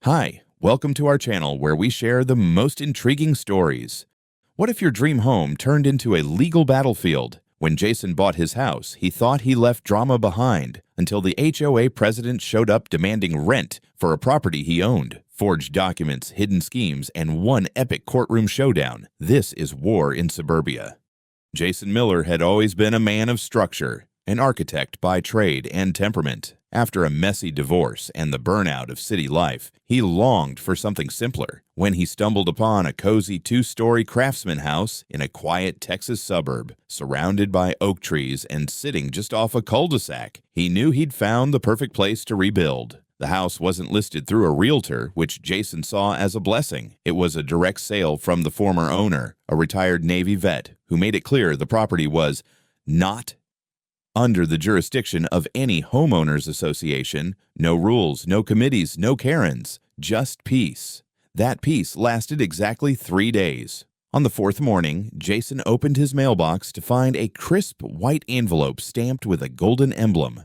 Hi, welcome to our channel where we share the most intriguing stories. What if your dream home turned into a legal battlefield? When Jason bought his house, he thought he left drama behind until the HOA president showed up demanding rent for a property he owned. Forged documents, hidden schemes, and one epic courtroom showdown. This is war in suburbia. Jason Miller had always been a man of structure, an architect by trade and temperament. After a messy divorce and the burnout of city life, he longed for something simpler. When he stumbled upon a cozy two-story craftsman house in a quiet Texas suburb, surrounded by oak trees and sitting just off a cul-de-sac, he knew he'd found the perfect place to rebuild. The house wasn't listed through a realtor, which Jason saw as a blessing. It was a direct sale from the former owner, a retired Navy vet, who made it clear the property was not under the jurisdiction of any homeowners association. No rules, no committees, no Karens, just peace. That peace lasted exactly 3 days. On the fourth morning, Jason opened his mailbox to find a crisp white envelope stamped with a golden emblem,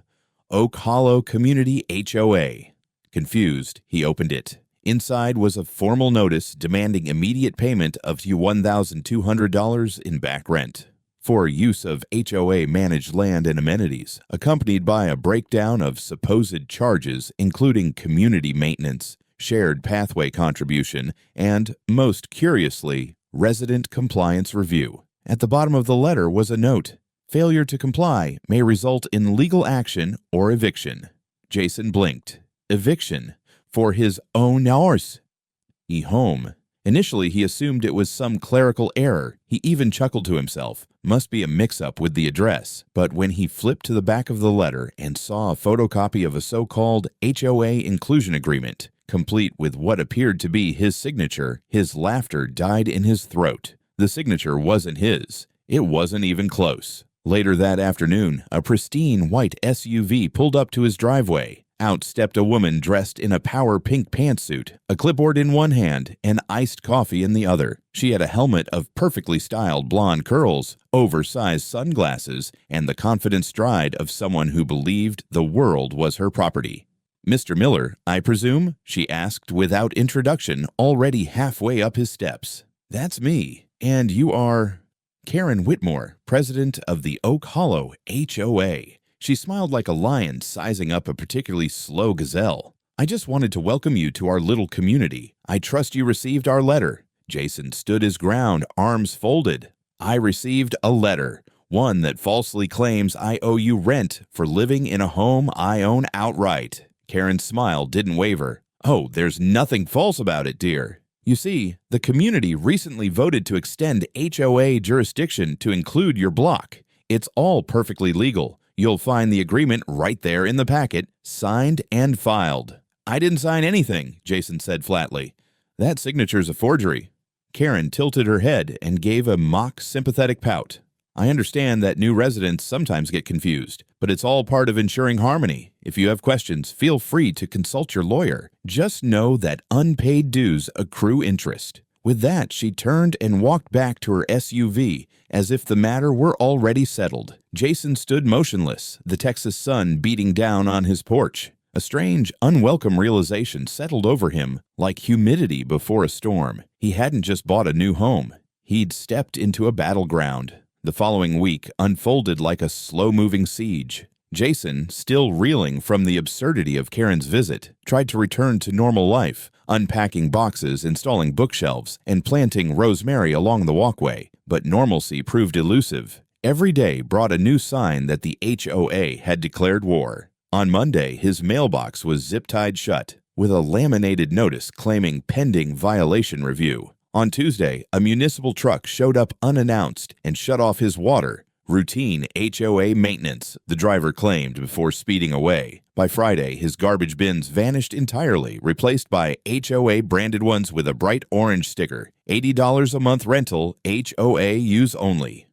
Oak Hollow Community HOA. Confused, he opened it. Inside was a formal notice demanding immediate payment of $1,200 in back rent for use of HOA-managed land and amenities, accompanied by a breakdown of supposed charges including community maintenance, shared pathway contribution, and, most curiously, resident compliance review. At the bottom of the letter was a note: failure to comply may result in legal action or eviction. Jason blinked. Eviction for his own house. Home. Initially, he assumed it was some clerical error. He even chuckled to himself. Must be a mix-up with the address. But when he flipped to the back of the letter and saw a photocopy of a so-called HOA inclusion agreement, complete with what appeared to be his signature, his laughter died in his throat. The signature wasn't his. It wasn't even close. Later that afternoon, a pristine white SUV pulled up to his driveway. Out stepped a woman dressed in a power pink pantsuit, a clipboard in one hand and iced coffee in the other. She had a helmet of perfectly styled blonde curls, oversized sunglasses, and the confident stride of someone who believed the world was her property. "Mr. Miller, I presume?" she asked without introduction, already halfway up his steps. "That's me. And you are?" "Karen Whitmore, president of the Oak Hollow HOA. She smiled like a lion sizing up a particularly slow gazelle. "I just wanted to welcome you to our little community. I trust you received our letter." Jason stood his ground, arms folded. "I received a letter, one that falsely claims I owe you rent for living in a home I own outright." Karen's smile didn't waver. "Oh, there's nothing false about it, dear. You see, the community recently voted to extend HOA jurisdiction to include your block. It's all perfectly legal. You'll find the agreement right there in the packet, signed and filed." "I didn't sign anything," Jason said flatly. "That signature's a forgery." Karen tilted her head and gave a mock sympathetic pout. "I understand that new residents sometimes get confused, but it's all part of ensuring harmony. If you have questions, feel free to consult your lawyer. Just know that unpaid dues accrue interest." With that, she turned and walked back to her SUV, as if the matter were already settled. Jason stood motionless, the Texas sun beating down on his porch. A strange, unwelcome realization settled over him, like humidity before a storm. He hadn't just bought a new home. He'd stepped into a battleground. The following week unfolded like a slow-moving siege. Jason, still reeling from the absurdity of Karen's visit, tried to return to normal life, unpacking boxes, installing bookshelves, and planting rosemary along the walkway. But normalcy proved elusive. Every day brought a new sign that the HOA had declared war. On Monday, his mailbox was zip-tied shut, with a laminated notice claiming pending violation review. On Tuesday, a municipal truck showed up unannounced and shut off his water. Routine HOA maintenance, the driver claimed before speeding away. By Friday, his garbage bins vanished entirely, replaced by HOA-branded ones with a bright orange sticker. $80 a month rental, HOA use only.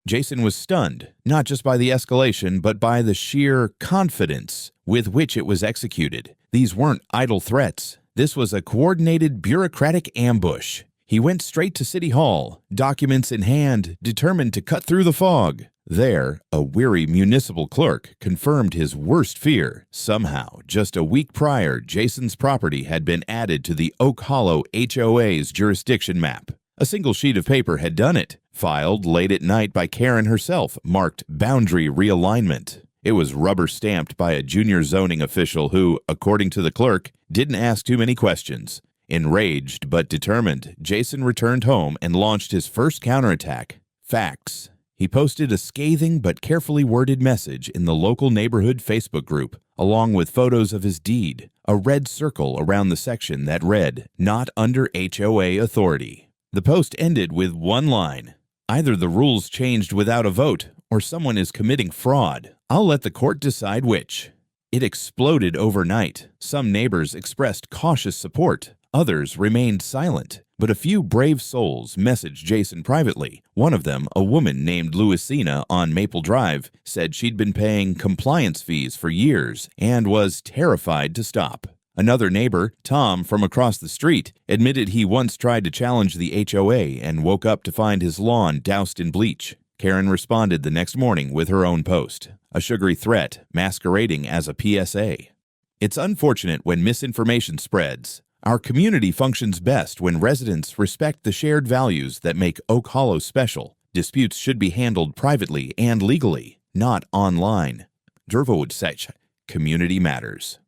Jason was stunned, not just by the escalation, but by the sheer confidence with which it was executed. These weren't idle threats. This was a coordinated bureaucratic ambush. He went straight to City Hall, documents in hand, determined to cut through the fog. There, a weary municipal clerk confirmed his worst fear. Somehow, just a week prior, Jason's property had been added to the Oak Hollow HOA's jurisdiction map. A single sheet of paper had done it, filed late at night by Karen herself, marked Boundary Realignment. It was rubber-stamped by a junior zoning official who, according to the clerk, didn't ask too many questions. Enraged but determined, Jason returned home and launched his first counterattack: facts. He posted a scathing but carefully worded message in the local neighborhood Facebook group, along with photos of his deed, a red circle around the section that read, "Not under HOA authority." The post ended with one line: "Either the rules changed without a vote, or someone is committing fraud. I'll let the court decide which." It exploded overnight. Some neighbors expressed cautious support. Others remained silent. But a few brave souls messaged Jason privately. One of them, a woman named Louisina on Maple Drive, said she'd been paying compliance fees for years and was terrified to stop. Another neighbor, Tom from across the street, admitted he once tried to challenge the HOA and woke up to find his lawn doused in bleach. Karen responded the next morning with her own post, a sugary threat masquerading as a PSA. It's unfortunate when misinformation spreads. Our community functions best when residents respect the shared values that make Oak Hollow special. Disputes should be handled privately and legally, not online. Durvoud Sech, Community Matters.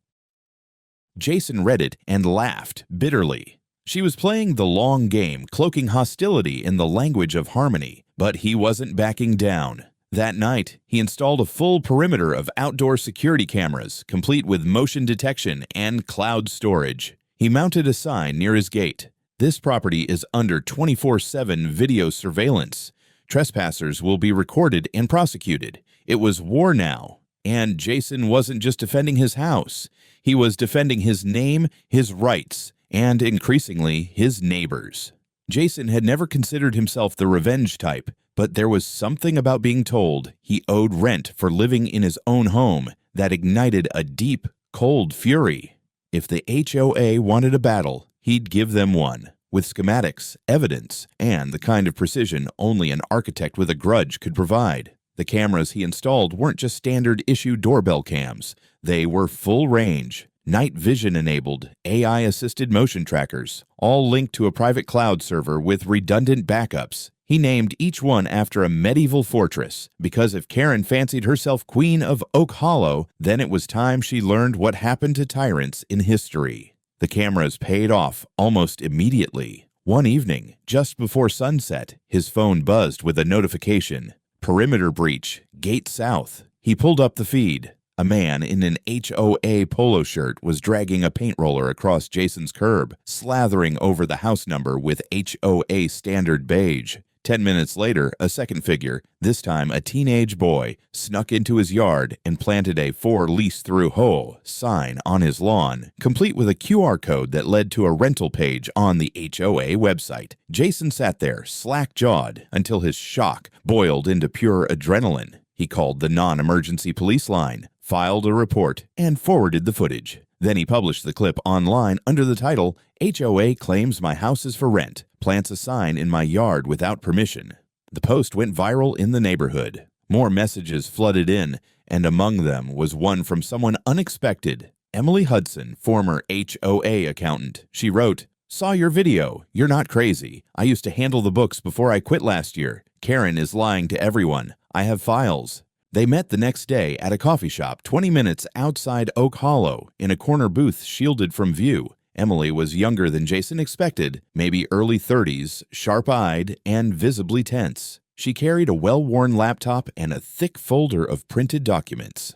Jason read it and laughed bitterly. She was playing the long game, cloaking hostility in the language of harmony, but he wasn't backing down. That night, he installed a full perimeter of outdoor security cameras, complete with motion detection and cloud storage. He mounted a sign near his gate. "This property is under 24/7 video surveillance. Trespassers will be recorded and prosecuted. It was war now." And Jason wasn't just defending his house. He was defending his name, his rights, and increasingly, his neighbors. Jason had never considered himself the revenge type, but there was something about being told he owed rent for living in his own home that ignited a deep, cold fury. If the HOA wanted a battle, he'd give them one, with schematics, evidence, and the kind of precision only an architect with a grudge could provide. The cameras he installed weren't just standard-issue doorbell cams. They were full-range, night vision-enabled, AI-assisted motion trackers, all linked to a private cloud server with redundant backups. He named each one after a medieval fortress, because if Karen fancied herself Queen of Oak Hollow, then it was time she learned what happened to tyrants in history. The cameras paid off almost immediately. One evening, just before sunset, his phone buzzed with a notification: "Perimeter breach, Gate South." He pulled up the feed. A man in an HOA polo shirt was dragging a paint roller across Jason's curb, slathering over the house number with HOA standard beige. 10 minutes later, a second figure, this time a teenage boy, snuck into his yard and planted a "For Lease Through HOA" sign on his lawn, complete with a QR code that led to a rental page on the HOA website. Jason sat there, slack-jawed, until his shock boiled into pure adrenaline. He called the non-emergency police line, filed a report, and forwarded the footage. Then he published the clip online under the title, "HOA claims my house is for rent, plants a sign in my yard without permission." The post went viral in the neighborhood. More messages flooded in, and among them was one from someone unexpected. Emily Hudson, former HOA accountant. She wrote, "Saw your video. You're not crazy. I used to handle the books before I quit last year. Karen is lying to everyone. I have files." They met the next day at a coffee shop 20 minutes outside Oak Hollow in a corner booth shielded from view. Emily was younger than Jason expected, maybe early 30s, sharp-eyed, and visibly tense. She carried a well-worn laptop and a thick folder of printed documents.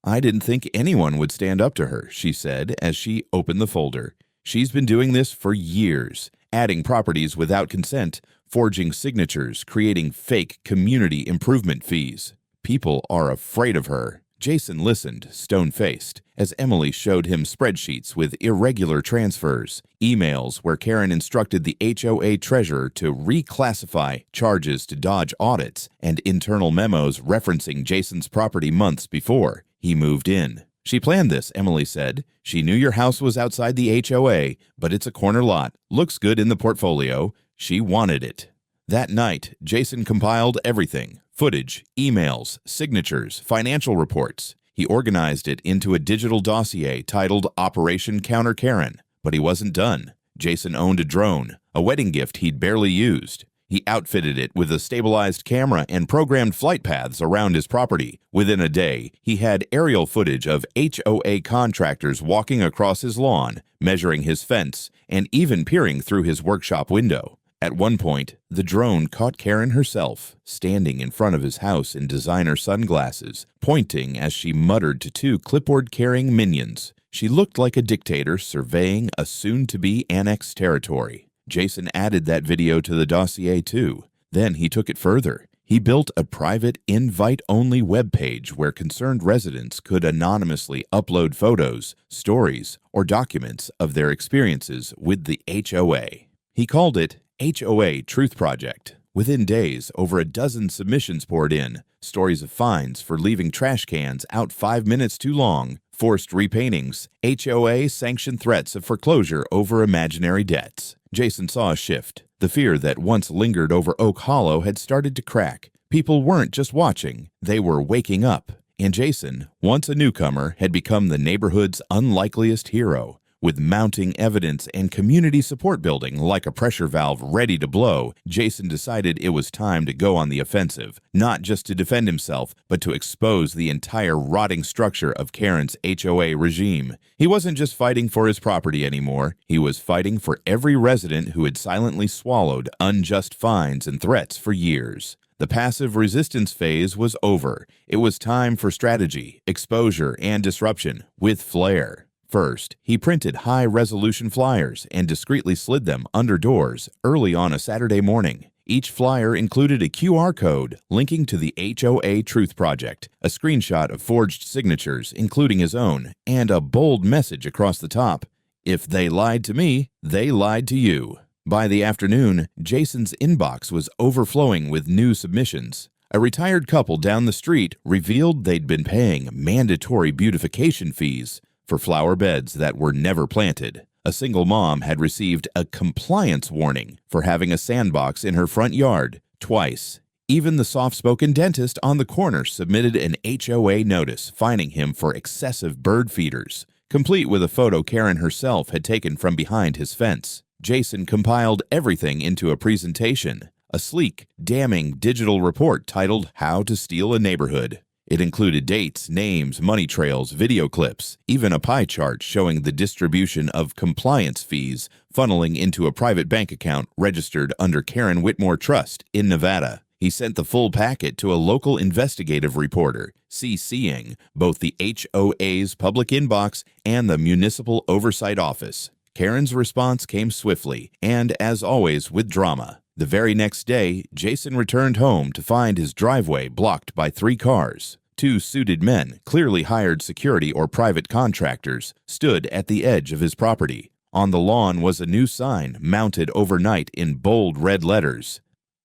"I didn't think anyone would stand up to her," she said as she opened the folder. "She's been doing this for years, adding properties without consent, forging signatures, creating fake community improvement fees. People are afraid of her." Jason listened, stone-faced, as Emily showed him spreadsheets with irregular transfers, emails where Karen instructed the HOA treasurer to reclassify charges to dodge audits, and internal memos referencing Jason's property months before he moved in. "She planned this," Emily said. "She knew your house was outside the HOA, but it's a corner lot. Looks good in the portfolio. She wanted it." That night, Jason compiled everything: footage, emails, signatures, financial reports. He organized it into a digital dossier titled Operation Counter Karen. But he wasn't done. Jason owned a drone, a wedding gift he'd barely used. He outfitted it with a stabilized camera and programmed flight paths around his property. Within a day, he had aerial footage of HOA contractors walking across his lawn, measuring his fence, and even peering through his workshop window. At one point, the drone caught Karen herself, standing in front of his house in designer sunglasses, pointing as she muttered to two clipboard-carrying minions. She looked like a dictator surveying a soon-to-be annexed territory. Jason added that video to the dossier too. Then he took it further. He built a private, invite-only webpage where concerned residents could anonymously upload photos, stories, or documents of their experiences with the HOA. He called it HOA Truth Project. Within days, over a dozen submissions poured in. Stories of fines for leaving trash cans out 5 minutes too long, forced repaintings, HOA-sanctioned threats of foreclosure over imaginary debts. Jason saw a shift. The fear that once lingered over Oak Hollow had started to crack. People weren't just watching, they were waking up. And Jason, once a newcomer, had become the neighborhood's unlikeliest hero. With mounting evidence and community support building like a pressure valve ready to blow, Jason decided it was time to go on the offensive, not just to defend himself, but to expose the entire rotting structure of Karen's HOA regime. He wasn't just fighting for his property anymore, he was fighting for every resident who had silently swallowed unjust fines and threats for years. The passive resistance phase was over. It was time for strategy, exposure, and disruption with flair. First, he printed high-resolution flyers and discreetly slid them under doors early on a Saturday morning. Each flyer included a QR code linking to the HOA Truth Project, a screenshot of forged signatures, including his own, and a bold message across the top: "If they lied to me, they lied to you." By the afternoon, Jason's inbox was overflowing with new submissions. A retired couple down the street revealed they'd been paying mandatory beautification fees for flower beds that were never planted. A single mom had received a compliance warning for having a sandbox in her front yard twice. Even the soft-spoken dentist on the corner submitted an HOA notice fining him for excessive bird feeders, complete with a photo Karen herself had taken from behind his fence. Jason compiled everything into a presentation, a sleek, damning digital report titled How to Steal a Neighborhood. It included dates, names, money trails, video clips, even a pie chart showing the distribution of compliance fees funneling into a private bank account registered under Karen Whitmore Trust in Nevada. He sent the full packet to a local investigative reporter, CCing both the HOA's public inbox and the Municipal Oversight Office. Karen's response came swiftly, and as always with drama. The very next day, Jason returned home to find his driveway blocked by 3 cars. 2 suited men, clearly hired security or private contractors, stood at the edge of his property. On the lawn was a new sign mounted overnight in bold red letters: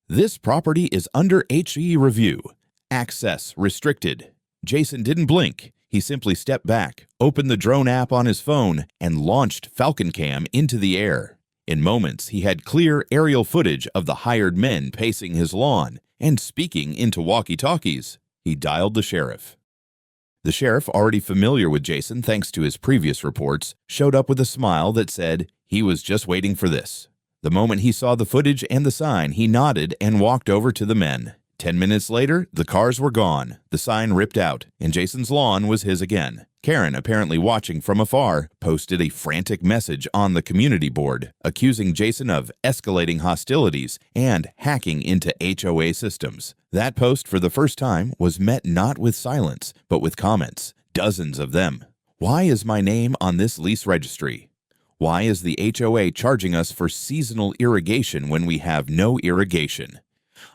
"This property is under HE review. Access restricted." Jason didn't blink. He simply stepped back, opened the drone app on his phone, and launched Falcon Cam into the air. In moments, he had clear aerial footage of the hired men pacing his lawn and speaking into walkie-talkies. He dialed the sheriff. The sheriff, already familiar with Jason thanks to his previous reports, showed up with a smile that said he was just waiting for this. The moment he saw the footage and the sign, he nodded and walked over to the men. 10 minutes later, the cars were gone, the sign ripped out, and Jason's lawn was his again. Karen, apparently watching from afar, posted a frantic message on the community board, accusing Jason of escalating hostilities and hacking into HOA systems. That post, for the first time, was met not with silence, but with comments, dozens of them. "Why is my name on this lease registry? Why is the HOA charging us for seasonal irrigation when we have no irrigation?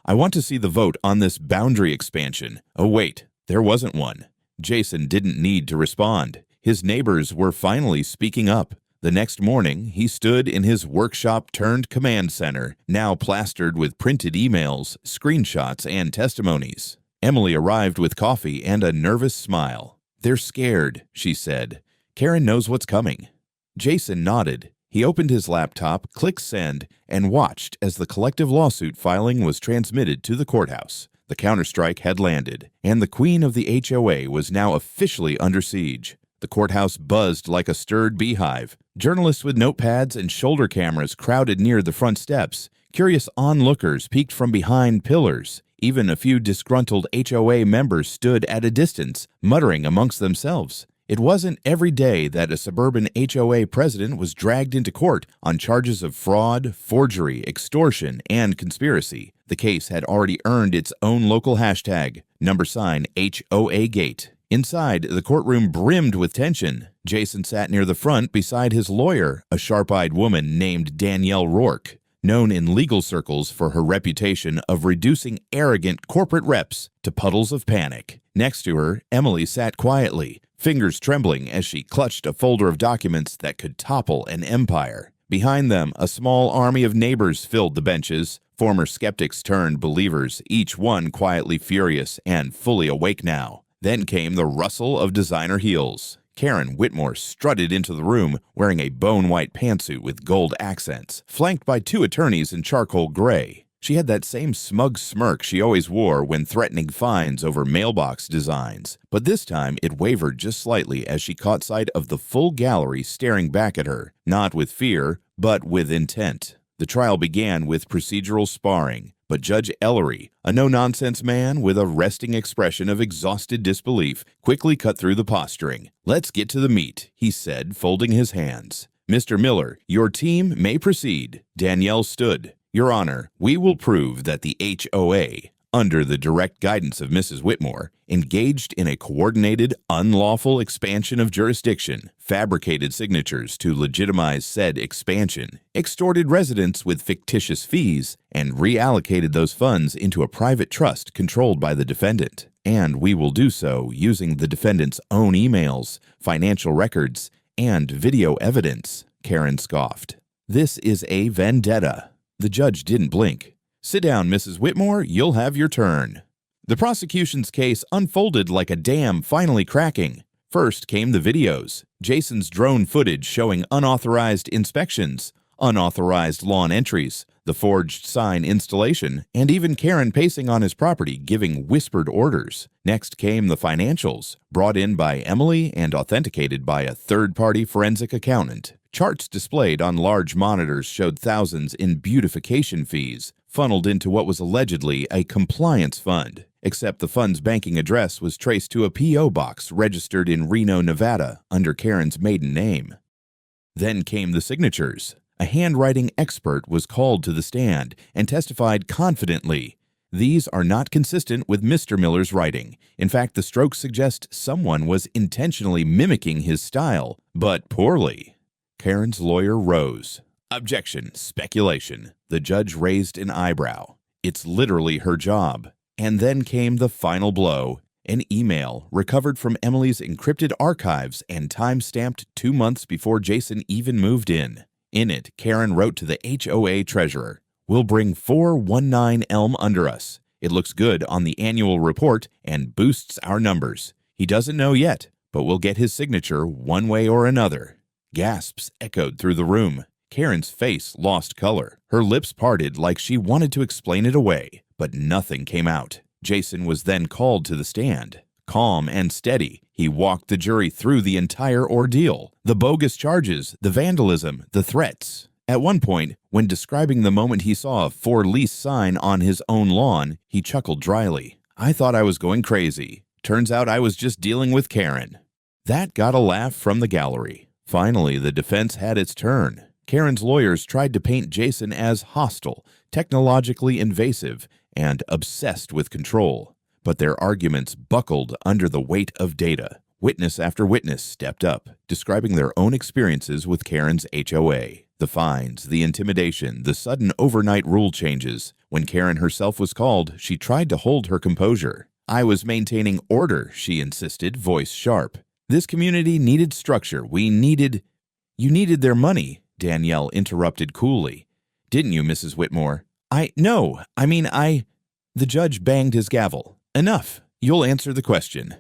I want to see the vote on this boundary expansion." Oh wait, there wasn't one. Jason didn't need to respond. His neighbors were finally speaking up. The next morning, he stood in his workshop-turned-command center, now plastered with printed emails, screenshots, and testimonies. Emily arrived with coffee and a nervous smile. "They're scared," she said. "Karen knows what's coming." Jason nodded. He opened his laptop, clicked send, and watched as the collective lawsuit filing was transmitted to the courthouse. The counterstrike had landed, and the queen of the HOA was now officially under siege. The courthouse buzzed like a stirred beehive. Journalists with notepads and shoulder cameras crowded near the front steps. Curious onlookers peeked from behind pillars. Even a few disgruntled HOA members stood at a distance, muttering amongst themselves. It wasn't every day that a suburban HOA president was dragged into court on charges of fraud, forgery, extortion, and conspiracy. The case had already earned its own local hashtag, #HOA Gate. Inside, the courtroom brimmed with tension. Jason sat near the front beside his lawyer, a sharp-eyed woman named Danielle Rourke, known in legal circles for her reputation of reducing arrogant corporate reps to puddles of panic. Next to her, Emily sat quietly, fingers trembling as she clutched a folder of documents that could topple an empire. Behind them, a small army of neighbors filled the benches, former skeptics turned believers, each one quietly furious and fully awake now. Then came the rustle of designer heels. Karen Whitmore strutted into the room wearing a bone-white pantsuit with gold accents, flanked by two attorneys in charcoal gray. She had that same smug smirk she always wore when threatening fines over mailbox designs, but this time it wavered just slightly as she caught sight of the full gallery staring back at her, not with fear, but with intent. The trial began with procedural sparring, but Judge Ellery, a no-nonsense man with a resting expression of exhausted disbelief, quickly cut through the posturing. "Let's get to the meat," he said, folding his hands. "Mr. Miller, your team may proceed." Danielle stood. "Your Honor, we will prove that the HOA, under the direct guidance of Mrs. Whitmore, engaged in a coordinated, unlawful expansion of jurisdiction, fabricated signatures to legitimize said expansion, extorted residents with fictitious fees, and reallocated those funds into a private trust controlled by the defendant. And we will do so using the defendant's own emails, financial records, and video evidence," Karen scoffed. "This is a vendetta." The judge didn't blink. "Sit down, Mrs. Whitmore. You'll have your turn." The prosecution's case unfolded like a dam finally cracking. First came the videos. Jason's drone footage showing unauthorized inspections, unauthorized lawn entries, the forged sign installation, and even Karen pacing on his property giving whispered orders. Next came the financials, brought in by Emily and authenticated by a third-party forensic accountant. Charts displayed on large monitors showed thousands in beautification fees, funneled into what was allegedly a compliance fund, except the fund's banking address was traced to a P.O. box registered in Reno, Nevada, under Karen's maiden name. Then came the signatures. A handwriting expert was called to the stand and testified confidently. "These are not consistent with Mr. Miller's writing. In fact, the strokes suggest someone was intentionally mimicking his style, but poorly." Karen's lawyer rose. "Objection, speculation." The judge raised an eyebrow. "It's literally her job." And then came the final blow. An email recovered from Emily's encrypted archives and time-stamped 2 months before Jason even moved in. In it, Karen wrote to the HOA treasurer, "We'll bring 419 Elm under us. It looks good on the annual report and boosts our numbers. He doesn't know yet, but we'll get his signature one way or another." Gasps echoed through the room. Karen's face lost color. Her lips parted like she wanted to explain it away, but nothing came out. Jason was then called to the stand. Calm and steady, he walked the jury through the entire ordeal, the bogus charges, the vandalism, the threats. At one point, when describing the moment he saw a for lease sign on his own lawn, he chuckled dryly. "I thought I was going crazy. Turns out I was just dealing with Karen." That got a laugh from the gallery. Finally, the defense had its turn. Karen's lawyers tried to paint Jason as hostile, technologically invasive, and obsessed with control. But their arguments buckled under the weight of data. Witness after witness stepped up, describing their own experiences with Karen's HOA. The fines, the intimidation, the sudden overnight rule changes. When Karen herself was called, she tried to hold her composure. "I was maintaining order," she insisted, voice sharp. "This community needed structure. You needed their money," Danielle interrupted coolly. "Didn't you, Mrs. Whitmore?" No, I mean, The judge banged his gavel. "Enough. You'll answer the question."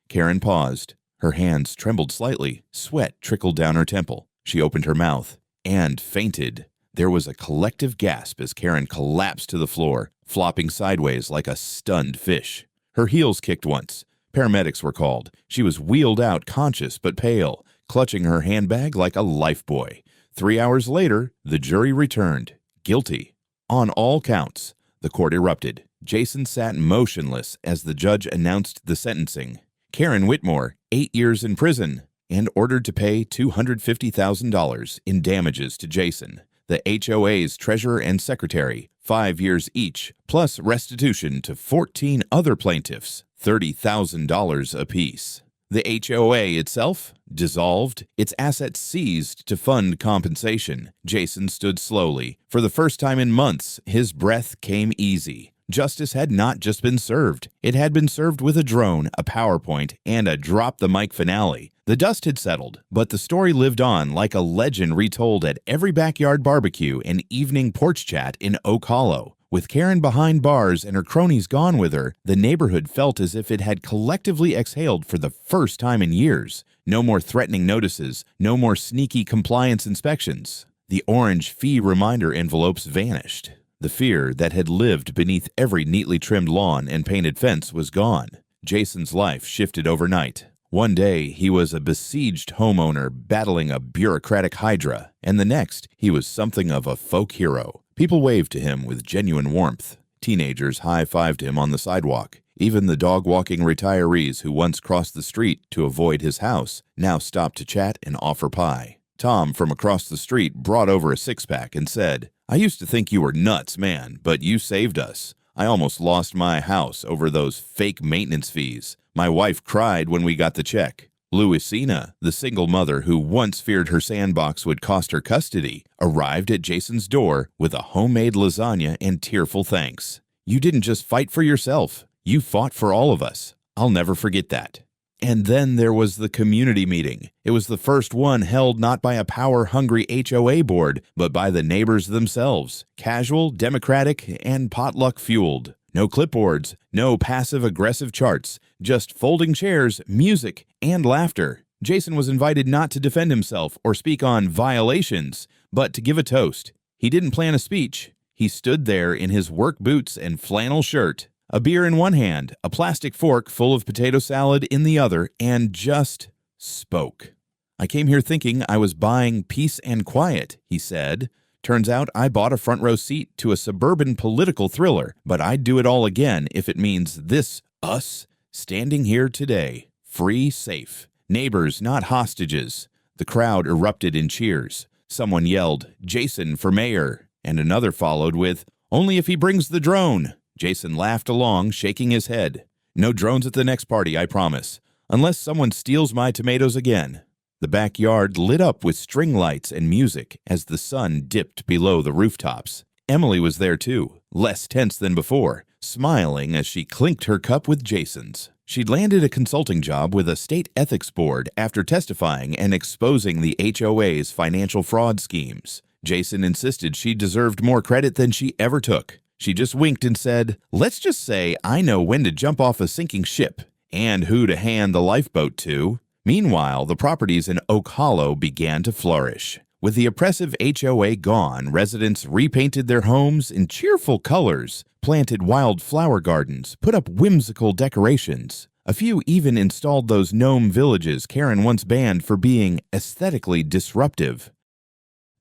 Karen paused. Her hands trembled slightly. Sweat trickled down her temple. She opened her mouth. and fainted. There was a collective gasp as Karen collapsed to the floor, flopping sideways like a stunned fish. Her heels kicked once. Paramedics were called. She was wheeled out, conscious but pale, clutching her handbag like a lifebuoy. 3 hours later, the jury returned. Guilty. On all counts. The court erupted. Jason sat motionless as the judge announced the sentencing. Karen Whitmore, 8 years in prison, and ordered to pay $250,000 in damages to Jason. The HOA's treasurer and secretary, 5 years each, plus restitution to 14 other plaintiffs, $30,000 apiece. The HOA itself dissolved, its assets seized to fund compensation. Jason stood slowly. For the first time in months, his breath came easy. Justice had not just been served. It had been served with a drone, a PowerPoint, and a drop-the-mic finale. The dust had settled, but the story lived on like a legend retold at every backyard barbecue and evening porch chat in Oak Hollow. With Karen behind bars and her cronies gone with her, the neighborhood felt as if it had collectively exhaled for the first time in years. No more threatening notices, no more sneaky compliance inspections. The orange fee reminder envelopes vanished. The fear that had lived beneath every neatly trimmed lawn and painted fence was gone. Jason's life shifted overnight. One day, he was a besieged homeowner battling a bureaucratic hydra, and the next, he was something of a folk hero. People waved to him with genuine warmth. Teenagers high-fived him on the sidewalk. Even the dog-walking retirees who once crossed the street to avoid his house now stopped to chat and offer pie. Tom from across the street brought over a six-pack and said, "I used to think you were nuts, man, but you saved us. I almost lost my house over those fake maintenance fees. My wife cried when we got the check." Louisina, the single mother who once feared her sandbox would cost her custody, arrived at Jason's door with a homemade lasagna and tearful thanks. "You didn't just fight for yourself. You fought for all of us. I'll never forget that." And then there was the community meeting. It was the first one held not by a power-hungry HOA board, but by the neighbors themselves. Casual, democratic, and potluck-fueled. No clipboards, no passive-aggressive charts, just folding chairs, music, and laughter. Jason was invited not to defend himself or speak on violations, but to give a toast. He didn't plan a speech. He stood there in his work boots and flannel shirt, a beer in one hand, a plastic fork full of potato salad in the other, and just spoke. "I came here thinking I was buying peace and quiet," he said. "Turns out I bought a front row seat to a suburban political thriller, but I'd do it all again if it means this, us, standing here today, free, safe. Neighbors, not hostages." The crowd erupted in cheers. Someone yelled, "Jason for mayor," and another followed with, "Only if he brings the drone." Jason laughed along, shaking his head. "No drones at the next party, I promise. Unless someone steals my tomatoes again." The backyard lit up with string lights and music as the sun dipped below the rooftops. Emily was there too, less tense than before, smiling as she clinked her cup with Jason's. She'd landed a consulting job with a state ethics board after testifying and exposing the HOA's financial fraud schemes. Jason insisted she deserved more credit than she ever took. She just winked and said, "Let's just say I know when to jump off a sinking ship and who to hand the lifeboat to." Meanwhile, the properties in Oak Hollow began to flourish. With the oppressive HOA gone, residents repainted their homes in cheerful colors, planted wild flower gardens, put up whimsical decorations. A few even installed those gnome villages Karen once banned for being aesthetically disruptive.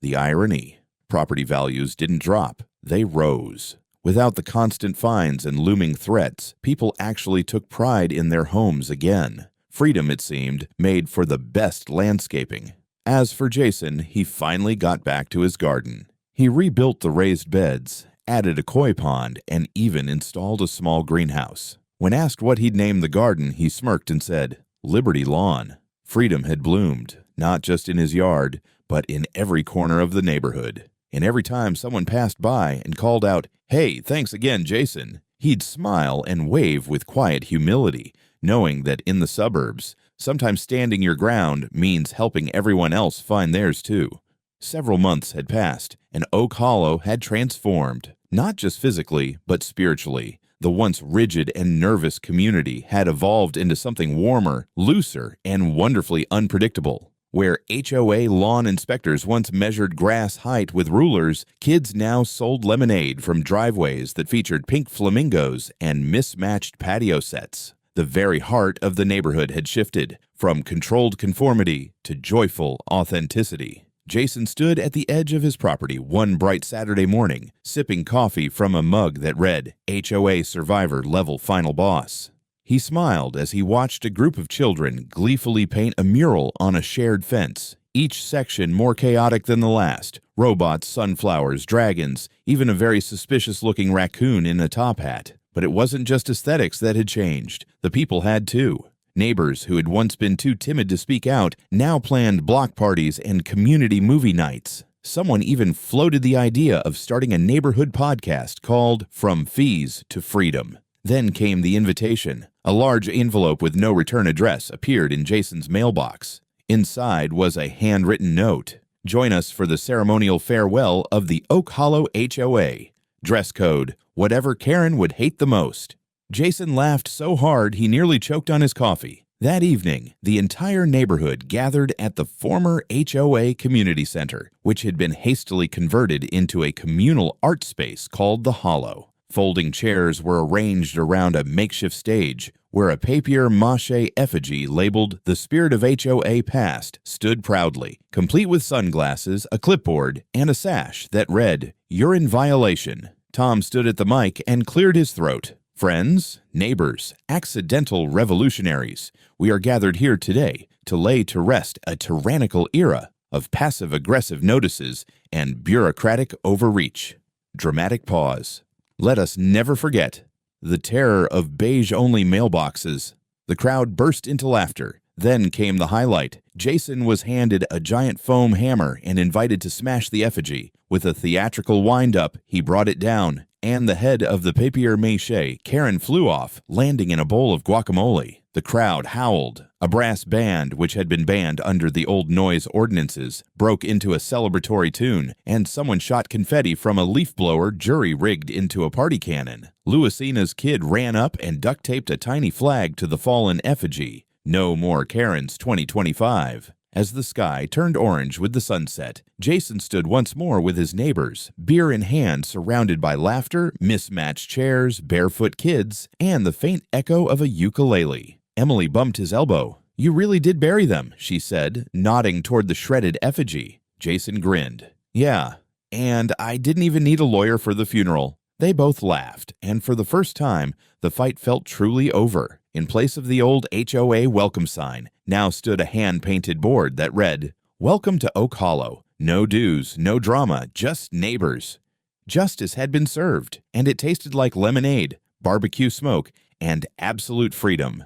The irony: property values didn't drop, they rose. Without the constant fines and looming threats, people actually took pride in their homes again. Freedom, it seemed, made for the best landscaping. As for Jason, he finally got back to his garden. He rebuilt the raised beds, added a koi pond, and even installed a small greenhouse. When asked what he'd name the garden, he smirked and said, "Liberty Lawn." Freedom had bloomed, not just in his yard, but in every corner of the neighborhood. And every time someone passed by and called out, "Hey, thanks again, Jason," he'd smile and wave with quiet humility, knowing that in the suburbs, sometimes standing your ground means helping everyone else find theirs too. Several months had passed, and Oak Hollow had transformed, not just physically, but spiritually. The once rigid and nervous community had evolved into something warmer, looser, and wonderfully unpredictable. Where HOA lawn inspectors once measured grass height with rulers, kids now sold lemonade from driveways that featured pink flamingos and mismatched patio sets. The very heart of the neighborhood had shifted, from controlled conformity to joyful authenticity. Jason stood at the edge of his property one bright Saturday morning, sipping coffee from a mug that read, HOA Survivor Level Final Boss. He smiled as he watched a group of children gleefully paint a mural on a shared fence, each section more chaotic than the last. Robots, sunflowers, dragons, even a very suspicious-looking raccoon in a top hat. But it wasn't just aesthetics that had changed. The people had too. Neighbors who had once been too timid to speak out now planned block parties and community movie nights. Someone even floated the idea of starting a neighborhood podcast called From Fees to Freedom. Then came the invitation. A large envelope with no return address appeared in Jason's mailbox. Inside was a handwritten note. Join us for the ceremonial farewell of the Oak Hollow HOA. Dress code, whatever Karen would hate the most. Jason laughed so hard he nearly choked on his coffee. That evening, the entire neighborhood gathered at the former HOA Community Center, which had been hastily converted into a communal art space called the Hollow. Folding chairs were arranged around a makeshift stage, where a papier-mâché effigy labeled "The Spirit of HOA Past" stood proudly, complete with sunglasses, a clipboard, and a sash that read, "You're in violation." Tom stood at the mic and cleared his throat. Friends, neighbors, accidental revolutionaries, we are gathered here today to lay to rest a tyrannical era of passive-aggressive notices and bureaucratic overreach. Dramatic pause. Let us never forget the terror of beige-only mailboxes. The crowd burst into laughter. Then came the highlight. Jason was handed a giant foam hammer and invited to smash the effigy. With a theatrical wind-up, he brought it down, and the head of the papier-mâché, Karen, flew off, landing in a bowl of guacamole. The crowd howled. A brass band, which had been banned under the old noise ordinances, broke into a celebratory tune, and someone shot confetti from a leaf blower jury-rigged into a party cannon. Louisina's kid ran up and duct-taped a tiny flag to the fallen effigy. No more Karens 2025. As the sky turned orange with the sunset, Jason stood once more with his neighbors, beer in hand, surrounded by laughter, mismatched chairs, barefoot kids, and the faint echo of a ukulele. Emily bumped his elbow. "You really did bury them," she said, nodding toward the shredded effigy. Jason grinned. "Yeah, and I didn't even need a lawyer for the funeral." They both laughed, and for the first time, the fight felt truly over. In place of the old HOA welcome sign, now stood a hand-painted board that read, "Welcome to Oak Hollow. No dues, no drama, just neighbors." Justice had been served, and it tasted like lemonade, barbecue smoke, and absolute freedom.